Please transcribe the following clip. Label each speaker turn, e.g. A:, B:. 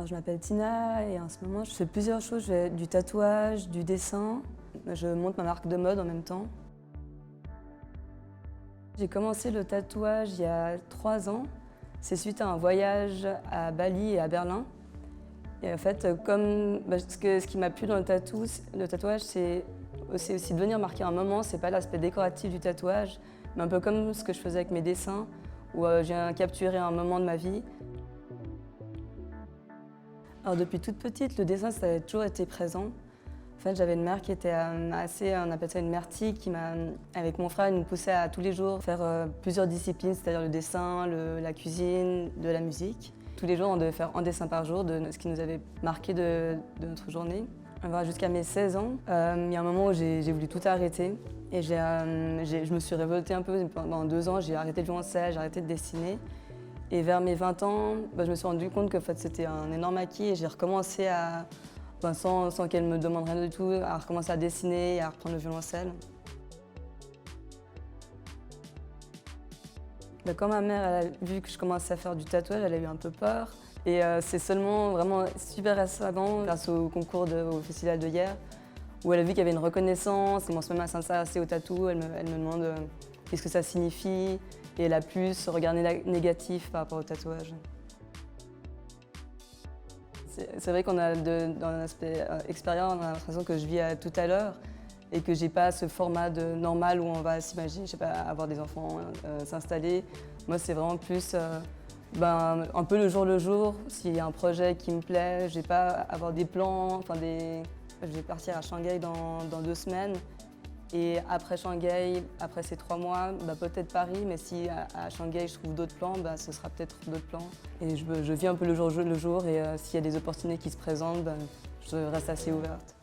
A: Alors, je m'appelle Tina et en ce moment je fais plusieurs choses. Je fais du tatouage, du dessin, je monte ma marque de mode en même temps. J'ai commencé le tatouage il y a 3 ans. C'est suite à un voyage à Bali et à Berlin. Et en fait, ce qui m'a plu dans le tatouage, c'est aussi de venir marquer un moment. C'est pas l'aspect décoratif du tatouage, mais un peu comme ce que je faisais avec mes dessins, où j'ai capturé un moment de ma vie. Alors depuis toute petite, le dessin, ça a toujours été présent. En fait, j'avais une mère qui était on appelle ça une mère tigre, avec mon frère, elle nous poussait à tous les jours faire plusieurs disciplines, c'est-à-dire le dessin, la cuisine, de la musique. Tous les jours, on devait faire un dessin par jour de ce qui nous avait marqué de notre journée. Jusqu'à mes 16 ans, il y a un moment où j'ai voulu tout arrêter et je me suis révoltée un peu. Pendant 2 ans, j'ai arrêté de jouer en salle, j'ai arrêté de dessiner. Et vers mes 20 ans, je me suis rendu compte que en fait, c'était un énorme acquis et j'ai recommencé sans qu'elle me demande rien du tout, à recommencer à dessiner et à reprendre le violoncelle. Quand ma mère elle a vu que je commençais à faire du tatouage, elle a eu un peu peur. Et c'est seulement vraiment super récemment, grâce au concours au Festival de Hyères, où elle a vu qu'il y avait une reconnaissance, elle commence même à s'intéresser au tatou, elle me demande qu'est-ce que ça signifie, et elle a plus ce regard négatif par rapport au tatouage. C'est vrai qu'on a, dans l'aspect extérieur, on a l'impression que je vis à tout à l'heure et que j'ai pas ce format normal où on va s'imaginer, je sais pas, avoir des enfants, s'installer. Moi, c'est vraiment plus un peu le jour, s'il y a un projet qui me plaît, je vais pas avoir des plans, je vais partir à Shanghai dans 2 semaines. Et après Shanghai, après ces 3 mois, peut-être Paris, mais si à Shanghai je trouve d'autres plans, ce sera peut-être d'autres plans. Et je vis un peu le jour et s'il y a des opportunités qui se présentent, je reste assez ouverte.